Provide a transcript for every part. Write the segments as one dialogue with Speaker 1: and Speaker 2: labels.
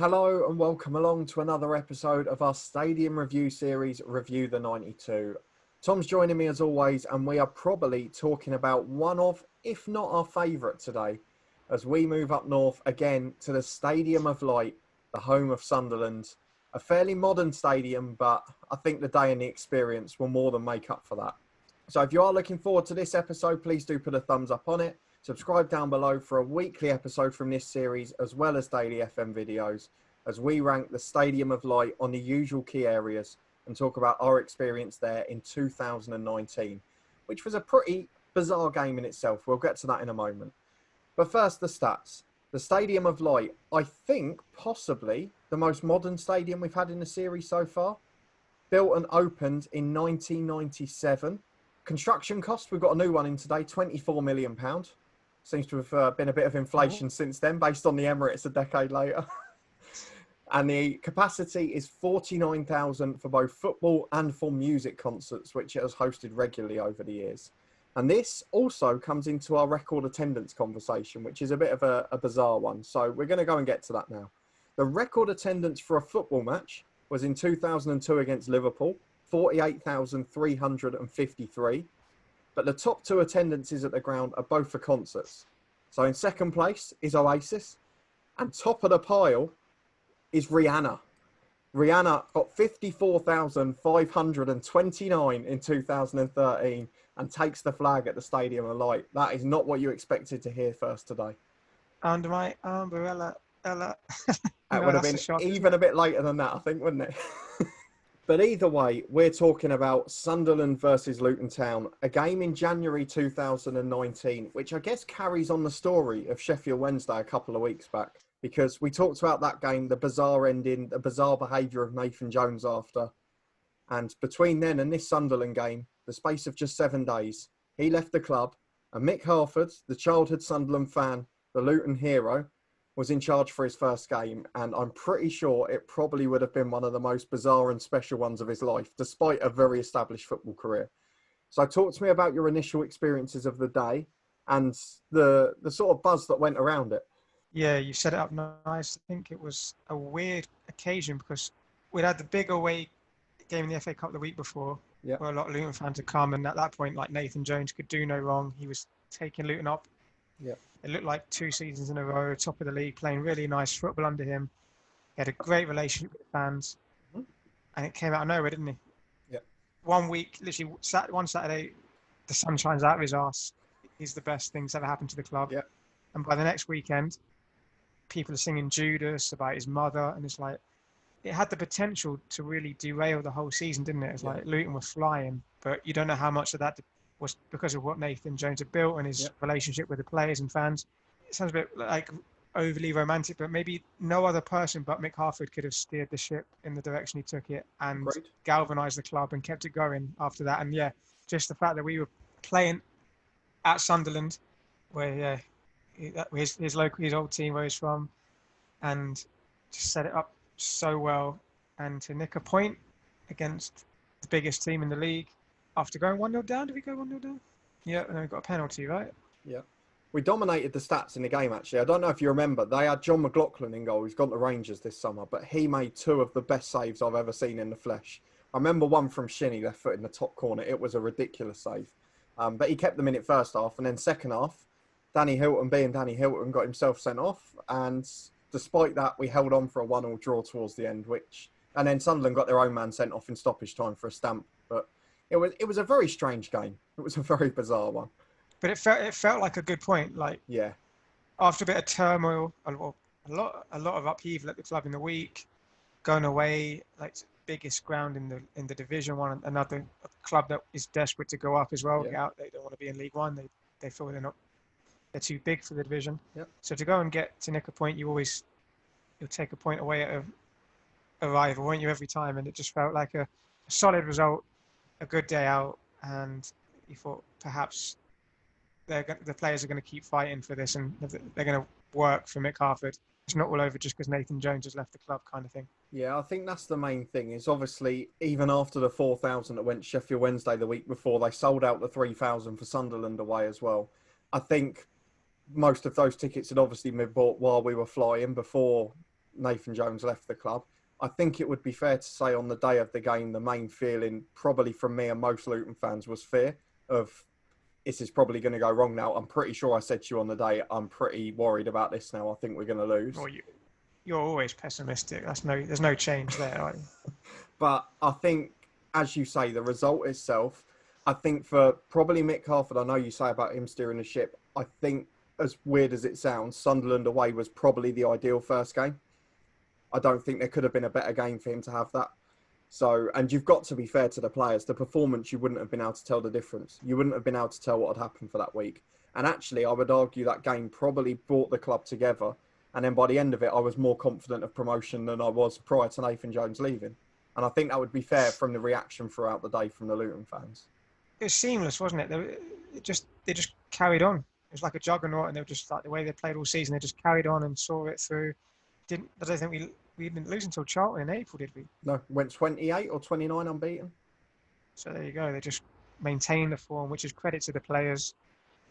Speaker 1: Hello and welcome along to another episode of our Stadium Review series, Review the 92. Tom's joining me as always, and we are probably talking about one of, if not our favourite today, as we move up north again to the Stadium of Light, the home of Sunderland. A fairly modern stadium, but I think the day and the experience will more than make up for that. So if you are looking forward to this episode, please do put a thumbs up on it. Subscribe down below for a weekly episode from this series, as well as daily FM videos, as we rank the Stadium of Light on the usual key areas and talk about our experience there in 2019, which was a pretty bizarre game in itself. We'll get to that in a moment. But first, the stats. The Stadium of Light, I think possibly the most modern stadium we've had in the series so far. Built and opened in 1997. Construction cost, we've got a new one in today, £24 million. Seems to have been a bit of inflation since then, based on the Emirates a decade later. And the capacity is 49,000 for both football and for music concerts, which it has hosted regularly over the years. And this also comes into our record attendance conversation, which is a bit of a bizarre one. So we're going to go and get to that now. The record attendance for a football match was in 2002 against Liverpool, 48,353. But the top two attendances at the ground are both for concerts. So in second place is Oasis, and top of the pile is Rihanna. Rihanna got 54,529 in 2013 and takes the flag at the Stadium of Light. That is not what you expected to hear first today.
Speaker 2: Under my umbrella, Ella.
Speaker 1: That would have been even a bit later than that, I think, wouldn't it? But either way, we're talking about Sunderland versus Luton Town, a game in January 2019, which I guess carries on the story of Sheffield Wednesday a couple of weeks back, because we talked about that game, the bizarre ending, the bizarre behaviour of Nathan Jones after. And between then and this Sunderland game, the space of just 7 days, he left the club, and Mick Harford, the childhood Sunderland fan, the Luton hero, was in charge for his first game, and I'm pretty sure it probably would have been one of the most bizarre and special ones of his life, despite a very established football career. So talk to me about your initial experiences of the day and the sort of buzz that went around it.
Speaker 2: Yeah, you set it up nice. I think it was a weird occasion because we'd had the big away game in the FA Cup the week before, where a lot of Luton fans had come, and at that point, like, Nathan Jones could do no wrong. He was taking Luton up.
Speaker 1: Yeah.
Speaker 2: It looked like 2 seasons in a row, top of the league, playing really nice football under him. He had a great relationship with the fans. And it came out of nowhere, didn't he?
Speaker 1: Yeah.
Speaker 2: 1 week, literally one Saturday, the sun shines out of his arse. He's the best thing that's ever happened to the club.
Speaker 1: Yeah.
Speaker 2: And by the next weekend, people are singing Judas about his mother. And it's like, it had the potential to really derail the whole season, didn't it? It's like Luton were flying, but you don't know how much of that was because of what Nathan Jones had built and his relationship with the players and fans. It sounds a bit like overly romantic, but maybe no other person but Mick Harford could have steered the ship in the direction he took it and galvanised the club and kept it going after that. And just the fact that we were playing at Sunderland, where his old team where he's from, and just set it up so well, and to nick a point against the biggest team in the league after going 1-0 down. Did we go 1-0 down? Yeah, and then we got a penalty, right?
Speaker 1: Yeah. We dominated the stats in the game, actually. I don't know if you remember, they had John McLaughlin in goal, who's gone to Rangers this summer, but he made 2 of the best saves I've ever seen in the flesh. I remember one from Shinnie, left foot in the top corner. It was a ridiculous save. But he kept them in it first half, and then second half, Danny Hilton, being Danny Hilton, got himself sent off, and despite that, we held on for a 1-1 draw towards the end, and then Sunderland got their own man sent off in stoppage time for a stamp. But it was a very strange game. It was a very bizarre one.
Speaker 2: But it felt like a good point. Like, after a bit of turmoil, a lot of upheaval at the club in the week, going away, like biggest ground in the Division One, another club that is desperate to go up as well. Get out. They don't want to be in League One. They feel they're too big for the division. So to go and get to nick a point, you'll take a point away at a rival, won't you, every time? And it just felt like a solid result, a good day out, and you thought perhaps the players are going to keep fighting for this, and they're going to work for Mick Harford. It's not all over just because Nathan Jones has left the club, kind of thing.
Speaker 1: Yeah, I think that's the main thing. Is obviously even after the 4,000 that went to Sheffield Wednesday the week before, they sold out the 3,000 for Sunderland away as well. I think most of those tickets had obviously been bought while we were flying before Nathan Jones left the club. I think it would be fair to say on the day of the game, the main feeling probably from me and most Luton fans was fear of this is probably going to go wrong now. I'm pretty sure I said to you on the day, I'm pretty worried about this now. I think we're going to lose.
Speaker 2: Well, you're always pessimistic. There's no change there, are you?
Speaker 1: But I think, as you say, the result itself, I think for probably Mick Harford, I know you say about him steering the ship. I think, as weird as it sounds, Sunderland away was probably the ideal first game. I don't think there could have been a better game for him to have that. So, and you've got to be fair to the players. The performance, you wouldn't have been able to tell the difference. You wouldn't have been able to tell what had happened for that week. And actually, I would argue that game probably brought the club together. And then by the end of it, I was more confident of promotion than I was prior to Nathan Jones leaving. And I think that would be fair from the reaction throughout the day from the Luton fans.
Speaker 2: It was seamless, wasn't it? They just carried on. It was like a juggernaut, and they were just like the way they played all season. They just carried on and saw it through. I don't think we didn't lose until Charlton in April, did we?
Speaker 1: No, went 28 or 29 unbeaten.
Speaker 2: So there you go. They just maintained the form, which is credit to the players.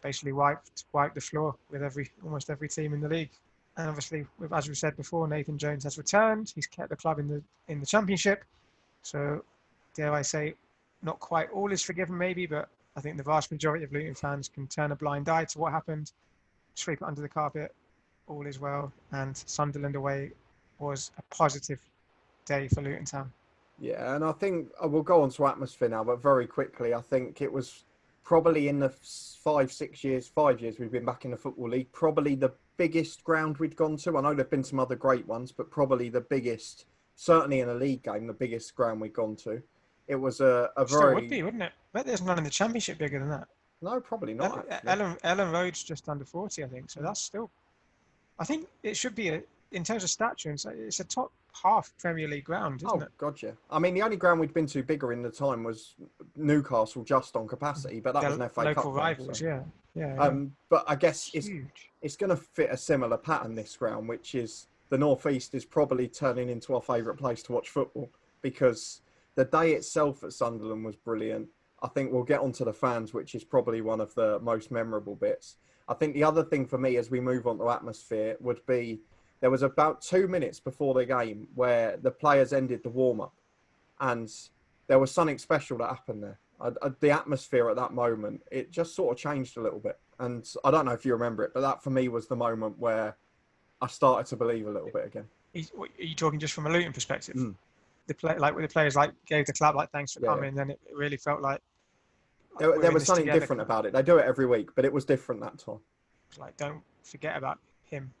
Speaker 2: Basically wiped the floor with almost every team in the league. And obviously, as we said before, Nathan Jones has returned. He's kept the club in the Championship. So, dare I say, not quite all is forgiven, maybe, but I think the vast majority of Luton fans can turn a blind eye to what happened, sweep it under the carpet. All is well, and Sunderland away was a positive day for Luton Town.
Speaker 1: Yeah, and I think we'll go on to atmosphere now, but very quickly, I think it was probably in the 5 years we've been back in the Football League, probably the biggest ground we'd gone to. I know there've been some other great ones, but probably the biggest, certainly in a league game, the biggest ground we'd gone to. It was a very...
Speaker 2: Still would be, wouldn't it? But there's none in the Championship bigger than that.
Speaker 1: No, probably not.
Speaker 2: Ellen Road's just under 40, I think. So that's still... I think it should be, in terms of stature, it's a top half Premier League ground, isn't it?
Speaker 1: Oh, God, yeah. I mean, the only ground we'd been to bigger in the time was Newcastle, just on capacity, but that was an FA Cup.
Speaker 2: Local rivals,
Speaker 1: so.
Speaker 2: Yeah.
Speaker 1: But I guess it's going to fit a similar pattern, this ground, which is the North East is probably turning into our favourite place to watch football, because the day itself at Sunderland was brilliant. I think we'll get onto the fans, which is probably one of the most memorable bits. I think the other thing for me as we move on to atmosphere would be there was about 2 minutes before the game where the players ended the warm-up, and there was something special that happened there. The atmosphere at that moment, it just sort of changed a little bit. And I don't know if you remember it, but that for me was the moment where I started to believe a little bit again.
Speaker 2: Are you talking just from a Luton perspective? Mm. The players gave the club thanks for coming, then it really felt like
Speaker 1: there was something different about it. They do it every week, but it was different that time.
Speaker 2: It's like, don't forget about him.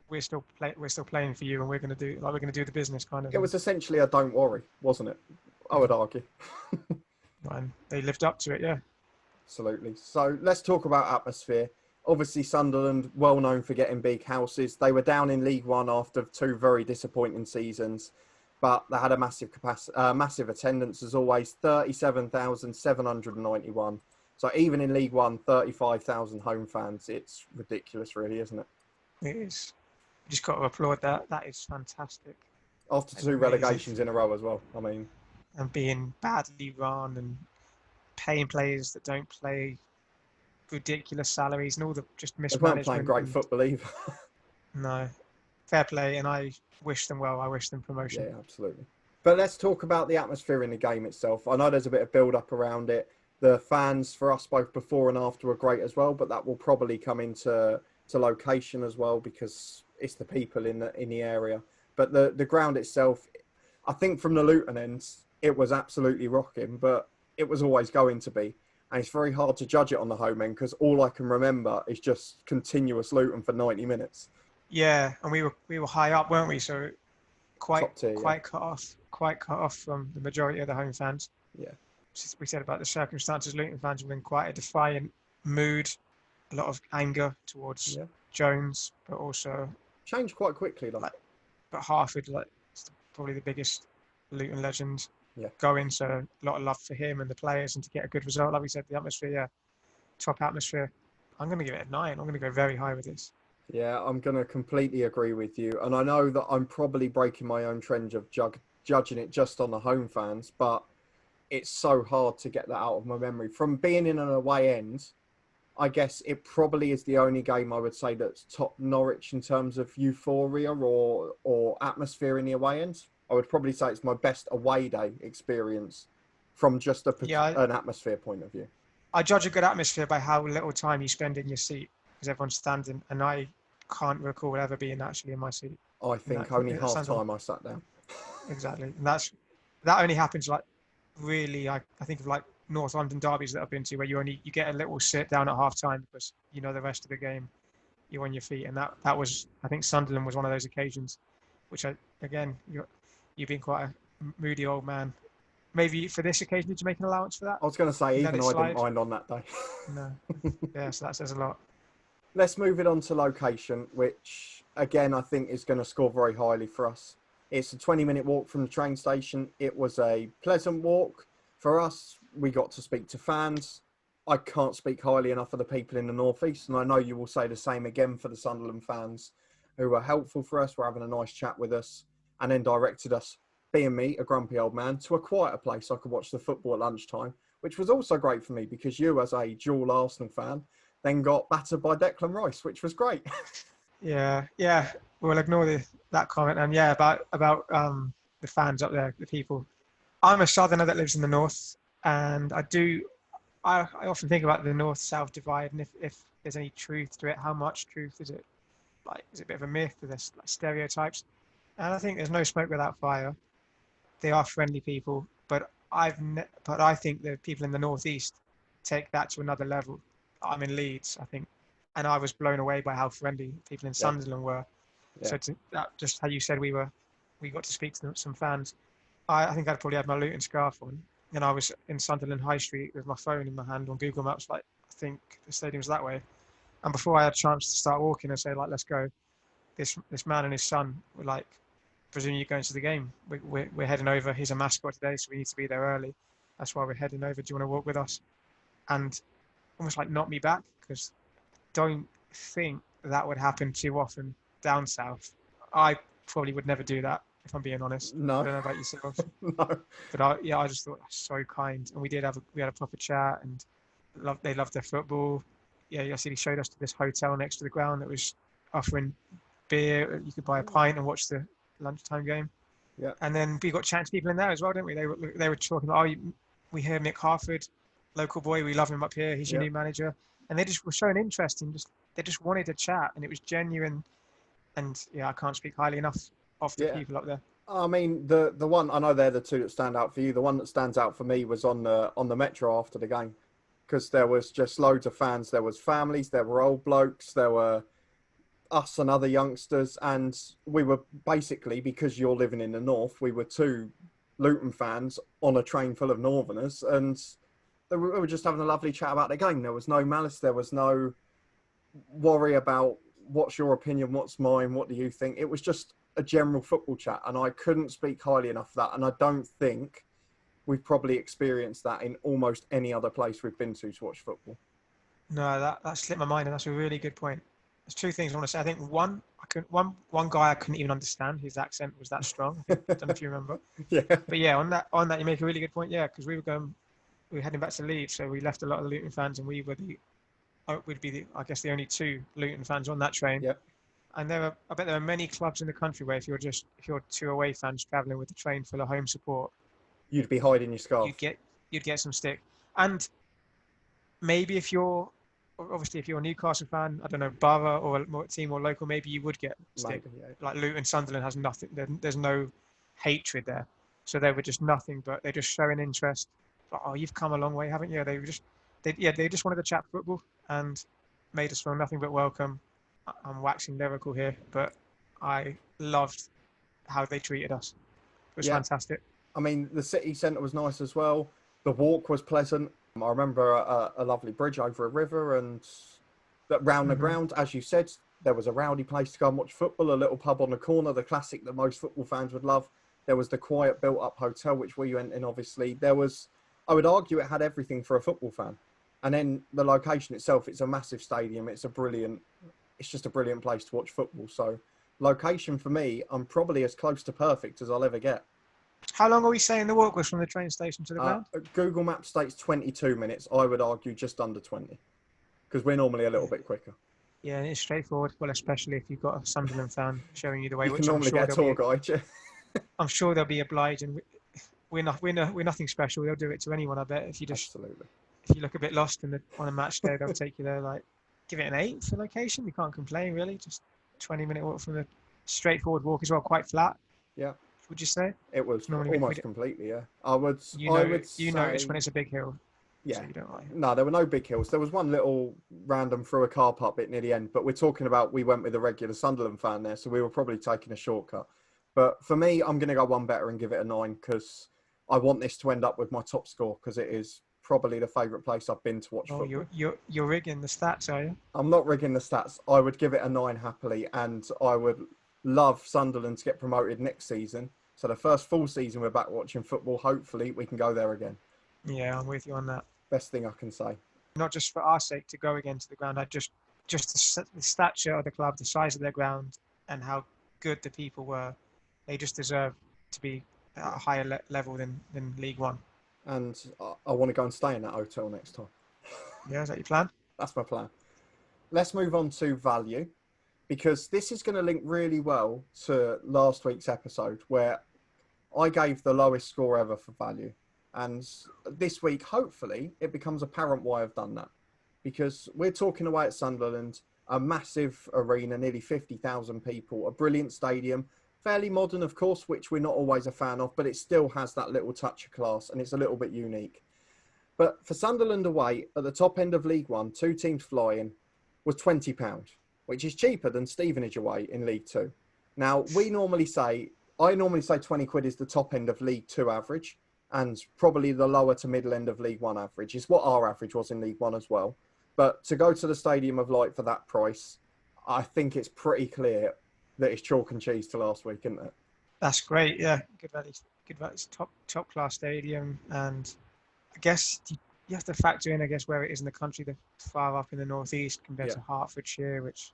Speaker 2: We're still playing for you, and we're going to do the business kind of.
Speaker 1: It was essentially a don't worry, wasn't it? I would argue.
Speaker 2: And they lived up to it, yeah.
Speaker 1: Absolutely. So let's talk about atmosphere. Obviously, Sunderland, well known for getting big houses. They were down in League One after 2 very disappointing seasons, but they had a massive massive attendance as always, 37,791. So even in League One, 35,000 home fans. It's ridiculous, really, isn't it?
Speaker 2: It is. You just got to applaud that. That is fantastic.
Speaker 1: After 2 relegations in a row as well, I mean.
Speaker 2: And being badly run and paying players that don't play, ridiculous salaries and all the just mismanagement.
Speaker 1: They weren't playing great football either.
Speaker 2: No. Fair play, and I wish them well. I wish them promotion.
Speaker 1: Yeah, absolutely. But let's talk about the atmosphere in the game itself. I know there's a bit of build-up around it. The fans, for us, both before and after, were great as well, but that will probably come into location as well, because it's the people in the area. But the ground itself, I think from the Luton end, it was absolutely rocking, but it was always going to be. And it's very hard to judge it on the home end, because all I can remember is just continuous Luton for 90 minutes.
Speaker 2: Yeah, and we were high up, weren't we? So quite
Speaker 1: tier,
Speaker 2: cut off from the majority of the home fans.
Speaker 1: Yeah.
Speaker 2: We said about the circumstances, Luton fans were in quite a defiant mood, a lot of anger towards Jones, but also
Speaker 1: changed quite quickly.
Speaker 2: But Harford, is probably the biggest Luton legend going, so a lot of love for him and the players, and to get a good result, like we said, the atmosphere, top atmosphere. I'm going to give it a 9. I'm going to go very high with this.
Speaker 1: Yeah, I'm going to completely agree with you, and I know that I'm probably breaking my own trend of judging it just on the home fans, but it's so hard to get that out of my memory. From being in an away end, I guess it probably is the only game I would say that's top Norwich in terms of euphoria or atmosphere in the away end. I would probably say it's my best away day experience from just an atmosphere point of view.
Speaker 2: I judge a good atmosphere by how little time you spend in your seat, because everyone's standing, and I can't recall ever being actually in my seat.
Speaker 1: I think only half time I sat down.
Speaker 2: Exactly, and that only happens like really. I think of like North London derbies that I've been to, where you get a little sit down at half time because you know the rest of the game you're on your feet, and that was, I think Sunderland was one of those occasions, which you've been quite a moody old man. Maybe for this occasion, did you make an allowance for that?
Speaker 1: I was going to say, even I didn't mind on that day.
Speaker 2: No. Yeah, so that says a lot.
Speaker 1: Let's move it on to location, which, again, I think is going to score very highly for us. It's a 20-minute walk from the train station. It was a pleasant walk. For us, we got to speak to fans. I can't speak highly enough of the people in the North East, and I know you will say the same again for the Sunderland fans who were helpful for us, were having a nice chat with us, and then directed us, being me, a grumpy old man, to a quieter place I could watch the football at lunchtime, which was also great for me because you, as a dual Arsenal fan, then got battered by Declan Rice, which was great.
Speaker 2: Yeah. We'll ignore that comment. And yeah, about the fans up there, the people. I'm a Southerner that lives in the north, and I often think about the north-south divide, and if there's any truth to it, how much truth is it? Like, is it a bit of a myth? Are there like stereotypes? And I think there's no smoke without fire. They are friendly people, but I think the people in the northeast take that to another level. I'm in Leeds, I think, and I was blown away by how friendly people in Sunderland were. Yeah. So just how you said we got to speak to some fans. I think I'd probably had my Luton scarf on, and I was in Sunderland High Street with my phone in my hand on Google Maps, like, I think the stadium's that way. And before I had a chance to start walking and say, like, let's go, this man and his son were like, presumably you're going to the game. We're heading over. He's a mascot today, so we need to be there early. That's why we're heading over. Do you want to walk with us? And almost like knock me back, because don't think that would happen too often down south. I probably would never do that, if I'm being honest.
Speaker 1: No.
Speaker 2: I don't know about yourself.
Speaker 1: No.
Speaker 2: But I just thought so kind, and we had a proper chat, and they loved their football. Yeah, I see he showed us to this hotel next to the ground that was offering beer. You could buy a pint and watch the lunchtime game.
Speaker 1: Yeah.
Speaker 2: And then we got chatting to people in there as well, didn't we? They were talking about, we hear Mick Harford, local boy, we love him up here. He's your new manager, and they just were showing interest in they just wanted to chat, and it was genuine. And I can't speak highly enough of the people up there.
Speaker 1: I mean, the one, I know they're the two that stand out for you. The one that stands out for me was on the Metro after the game, because there was just loads of fans. There was families, there were old blokes, there were us and other youngsters, and we were basically, because you're living in the north, we were two Luton fans on a train full of northerners, and we were just having a lovely chat about the game. There was no malice, there was no worry about what's your opinion, what's mine, what do you think. It was just a general football chat, and I couldn't speak highly enough of that, and I don't think we've probably experienced that in almost any other place we've been to watch football.
Speaker 2: No, that slipped my mind, and that's a really good point. There's two things I want to say. I think one guy I couldn't even understand. His accent was that strong. I don't know if you remember.
Speaker 1: Yeah.
Speaker 2: But yeah, on that you make a really good point. Yeah, because we were heading back to Leeds, so we left a lot of the Luton fans, and we'd be I guess the only two Luton fans on that train.
Speaker 1: Yeah.
Speaker 2: And I bet there are many clubs in the country where if you're two away fans travelling with the train full of home support,
Speaker 1: you'd be hiding your scarf.
Speaker 2: You'd get some stick. And maybe if you're a Newcastle fan, I don't know, borough or more team or local, maybe you would get stick.
Speaker 1: Maybe, yeah.
Speaker 2: Like Luton, Sunderland has nothing. There's no hatred there. So they were just nothing, but they're just showing interest. Like, oh, you've come a long way, haven't you? They just wanted to chat football and made us feel nothing but welcome. I'm waxing lyrical here, but I loved how they treated us. It was fantastic.
Speaker 1: I mean, the city centre was nice as well. The walk was pleasant. I remember a lovely bridge over a river, and round the ground, as you said, there was a rowdy place to go and watch football, a little pub on the corner, the classic that most football fans would love. There was the quiet built-up hotel, which we went in, obviously. I would argue it had everything for a football fan. And then the location itself, it's a massive stadium. It's just a brilliant place to watch football. So location for me, I'm probably as close to perfect as I'll ever get.
Speaker 2: How long are we saying the walk was from the train station to the ground?
Speaker 1: Google Maps states 22 minutes. I would argue just under 20. because we're normally a little bit quicker.
Speaker 2: Yeah, it's straightforward. Well, especially if you've got a Sunderland fan showing you the way,
Speaker 1: You can
Speaker 2: which I'm
Speaker 1: normally
Speaker 2: sure
Speaker 1: get a tour guide. Yeah.
Speaker 2: I'm sure they'll be obliged, and we're nothing special. They'll do it to anyone, I bet.
Speaker 1: Absolutely.
Speaker 2: If you look a bit lost on a match day, they'll take you there. Like, give it an 8 for location. You can't complain, really. Just 20-minute walk from the straightforward walk as well, quite flat.
Speaker 1: Yeah.
Speaker 2: Would you say?
Speaker 1: It was
Speaker 2: Normally
Speaker 1: almost completely, yeah. I would say,
Speaker 2: you notice when it's a big hill.
Speaker 1: Yeah.
Speaker 2: So you don't like it.
Speaker 1: No, there were no big hills. There was one little random through a car park bit near the end, but we're talking about we went with a regular Sunderland fan there, so we were probably taking a shortcut. But for me, I'm going to go one better and give it a 9 because I want this to end up with my top score because it is probably the favourite place I've been to watch football.
Speaker 2: You're rigging the stats, are you?
Speaker 1: I'm not rigging the stats. I would give it a 9 happily, and I would love Sunderland to get promoted next season. So the first full season we're back watching football, hopefully we can go there again.
Speaker 2: Yeah, I'm with you on that.
Speaker 1: Best thing I can say.
Speaker 2: Not just for our sake to go again to the ground. I just the stature of the club, the size of their ground, and how good the people were. They just deserve to be at a higher level than League One.
Speaker 1: And I want to go and stay in that hotel next time.
Speaker 2: Yeah, is that your plan?
Speaker 1: That's my plan. Let's move on to value, because this is going to link really well to last week's episode where I gave the lowest score ever for value. And this week, hopefully, it becomes apparent why I've done that. Because we're talking away at Sunderland, a massive arena, nearly 50,000 people, a brilliant stadium, fairly modern, of course, which we're not always a fan of, but it still has that little touch of class and it's a little bit unique. But for Sunderland away, at the top end of League One, 2 teams flying, was £20, which is cheaper than Stevenage away in League Two. Now, I normally say 20 quid is the top end of League Two average, and probably the lower to middle end of League One average is what our average was in League One as well. But to go to the Stadium of Light for that price, I think it's pretty clear that it's chalk and cheese to last week, isn't it?
Speaker 2: That's great. Yeah, good value. Top class stadium, and I guess you have to factor in, I guess, where it is in the country, the far up in the northeast compared to Hertfordshire, which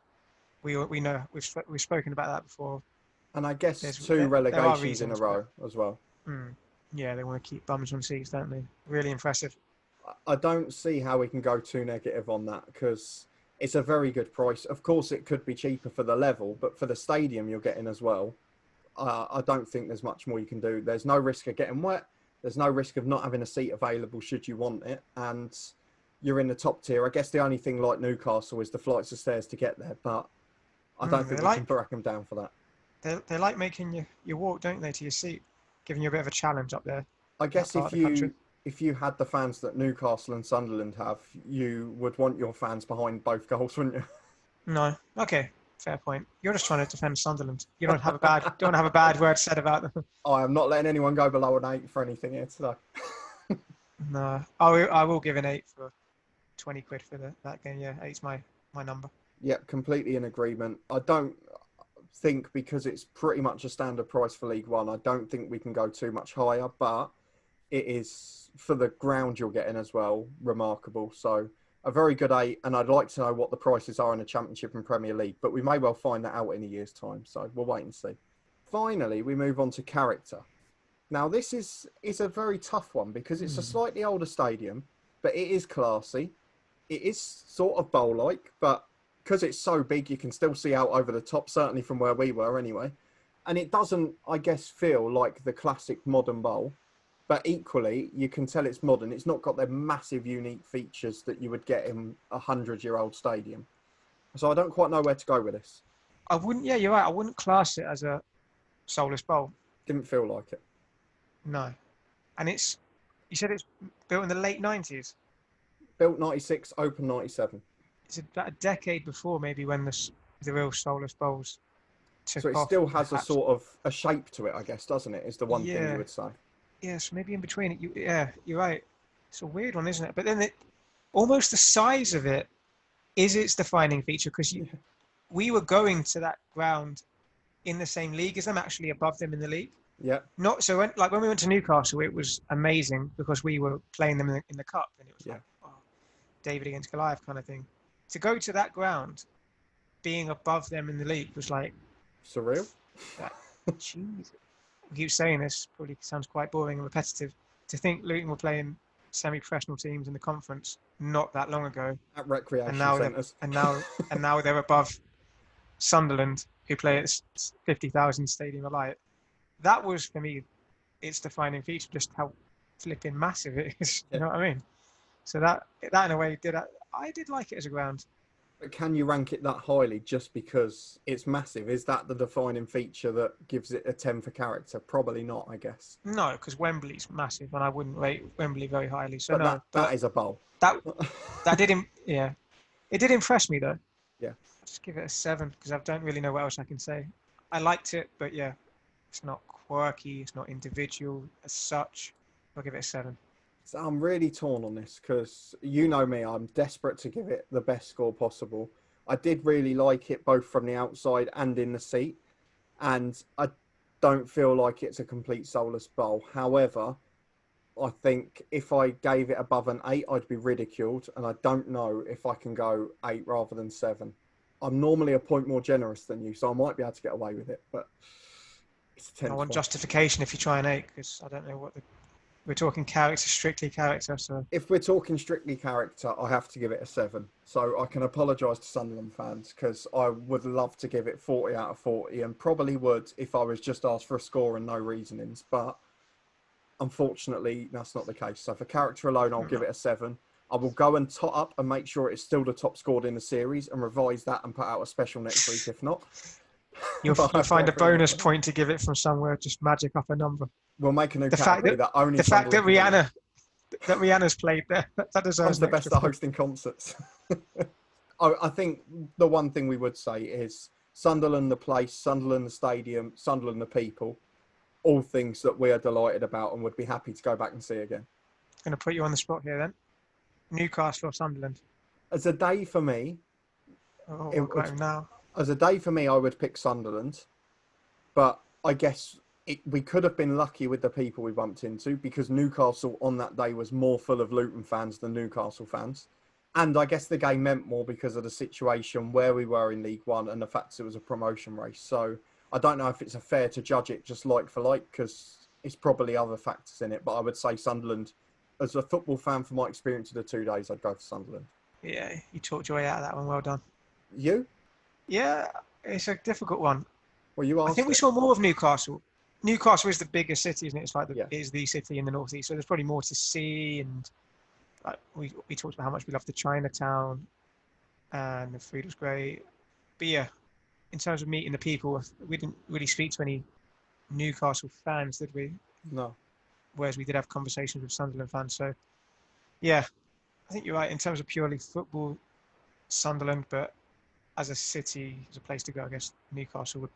Speaker 2: we know we've spoken about that before.
Speaker 1: And I guess two relegations in a row as well.
Speaker 2: Yeah, they want to keep bums on seats, don't they? Really impressive.
Speaker 1: I don't see how we can go too negative on that because it's a very good price. Of course, it could be cheaper for the level, but for the stadium you're getting as well, I don't think there's much more you can do. There's no risk of getting wet. There's no risk of not having a seat available should you want it. And you're in the top tier. I guess the only thing like Newcastle is the flights of stairs to get there, but I don't think we can track them down for that.
Speaker 2: They like making you walk, don't they, to your seat, giving you a bit of a challenge up there.
Speaker 1: I guess if you had the fans that Newcastle and Sunderland have, you would want your fans behind both goals, wouldn't you?
Speaker 2: No. Okay. Fair point. You're just trying to defend Sunderland. You don't have a bad word said about them.
Speaker 1: I am not letting anyone go below an 8 for anything here today.
Speaker 2: No. I will give an 8 for 20 quid for that game. Yeah, 8's my number.
Speaker 1: Yeah, completely in agreement. I don't think, because it's pretty much a standard price for League One, I don't think we can go too much higher, but it is, for the ground you're getting as well, remarkable. So a very good 8, and I'd like to know what the prices are in the Championship and Premier League, but we may well find that out in a year's time, so we'll wait and see. Finally, we move on to character. Now, this is a very tough one because it's a slightly older stadium, but it is classy. It is sort of bowl-like, but because it's so big, you can still see out over the top, certainly from where we were anyway. And it doesn't, I guess, feel like the classic modern bowl. But equally, you can tell it's modern. It's not got the massive, unique features that you would get in a 100-year-old stadium. So I don't quite know where to go with this.
Speaker 2: I wouldn't. Yeah, you're right. I wouldn't class it as a soulless bowl.
Speaker 1: Didn't feel like it.
Speaker 2: No. And you said it's built in the late 90s?
Speaker 1: Built 96, open 97.
Speaker 2: It's about a decade before maybe when the real soulless bowls took off.
Speaker 1: So it still has a sort of a shape to it, I guess, doesn't it? Is the one thing you would say.
Speaker 2: Yes, maybe in between it. You're right. It's a weird one, isn't it? But then almost the size of it is its defining feature, because we were going to that ground in the same league as them, actually above them in the league.
Speaker 1: Yeah.
Speaker 2: Not so when we went to Newcastle, it was amazing because we were playing them in the cup, and it was like, David against Goliath kind of thing. To go to that ground, being above them in the league, was like
Speaker 1: surreal.
Speaker 2: Jeez. We keep saying this, probably sounds quite boring and repetitive. To think Luton were playing semi-professional teams in the conference not that long ago,
Speaker 1: At recreation
Speaker 2: and now
Speaker 1: centres.
Speaker 2: they're above Sunderland, who play at 50,000 Stadium of Light. That was, for me, its defining feature, just how flipping massive it is. You know what I mean? So that in a way I did like it as a ground.
Speaker 1: But can you rank it that highly just because it's massive? Is that the defining feature that gives it a 10 for character? Probably not, I guess.
Speaker 2: No, because Wembley's massive, and I wouldn't rate Wembley very highly. So
Speaker 1: But
Speaker 2: no,
Speaker 1: that is a bowl.
Speaker 2: That yeah, it did impress me though.
Speaker 1: Yeah.
Speaker 2: I'll just give it a 7 because I don't really know what else I can say. I liked it, but yeah, it's not quirky, it's not individual as such. I'll give it a 7.
Speaker 1: So I'm really torn on this because you know me, I'm desperate to give it the best score possible. I did really like it both from the outside and in the seat, and I don't feel like it's a complete soulless bowl. However, I think if I gave it above an 8, I'd be ridiculed, and I don't know if I can go 8 rather than 7. I'm normally a point more generous than you, so I might be able to get away with it, but it's a 10.
Speaker 2: I want justification if you try an 8 because I don't know what we're talking character, strictly character. So
Speaker 1: if we're talking strictly character, I have to give it a 7. So I can apologise to Sunderland fans because I would love to give it 40 out of 40 and probably would if I was just asked for a score and no reasonings. But unfortunately, that's not the case. So for character alone, I'll give it a 7. I will go and tot up and make sure it's still the top scored in the series and revise that and put out a special next week if not.
Speaker 2: You'll find a bonus point to give it from somewhere, just magic up a number.
Speaker 1: We'll make a new category that only
Speaker 2: the fact that Rihanna's played there, that deserves
Speaker 1: the best at hosting concerts. I think the one thing we would say is Sunderland the place, Sunderland the stadium, Sunderland the people, all things that we are delighted about and would be happy to go back and see again.
Speaker 2: I'm going to put you on the spot here then. Newcastle or Sunderland?
Speaker 1: As a day for me,
Speaker 2: now.
Speaker 1: As a day for me, I would pick Sunderland, but I guess we could have been lucky with the people we bumped into because Newcastle on that day was more full of Luton fans than Newcastle fans. And I guess the game meant more because of the situation where we were in League One and the fact it was a promotion race. So I don't know if it's fair to judge it just like for like because it's probably other factors in it. But I would say Sunderland, as a football fan from my experience of the 2 days, I'd go for Sunderland.
Speaker 2: Yeah, you talked your way out of that one. Well done.
Speaker 1: You?
Speaker 2: Yeah, it's a difficult one.
Speaker 1: Well, you asked.
Speaker 2: I think we saw more of Newcastle. Newcastle is the bigger city, isn't it? It's like it is the city in the northeast, so there's probably more to see. And like we talked about how much we loved the Chinatown, and the food was great. But yeah, in terms of meeting the people, we didn't really speak to any Newcastle fans, did we?
Speaker 1: No.
Speaker 2: Whereas we did have conversations with Sunderland fans. So yeah, I think you're right in terms of purely football, Sunderland, but as a city, as a place to go, I guess Newcastle would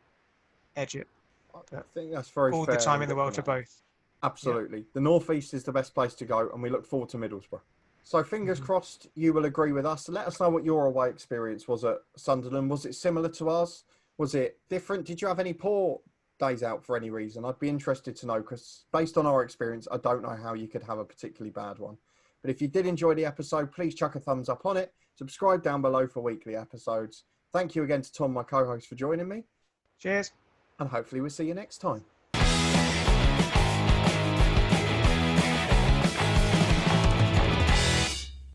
Speaker 2: edge it.
Speaker 1: I think that's very
Speaker 2: all
Speaker 1: fair
Speaker 2: the time in the world for both.
Speaker 1: Absolutely. Yeah. The North East is the best place to go, and we look forward to Middlesbrough. So fingers crossed you will agree with us. Let us know what your away experience was at Sunderland. Was it similar to ours? Was it different? Did you have any poor days out for any reason? I'd be interested to know because based on our experience, I don't know how you could have a particularly bad one. But if you did enjoy the episode, please chuck a thumbs up on it. Subscribe down below for weekly episodes. Thank you again to Tom, my co-host, for joining me.
Speaker 2: Cheers.
Speaker 1: And hopefully we'll see you next time.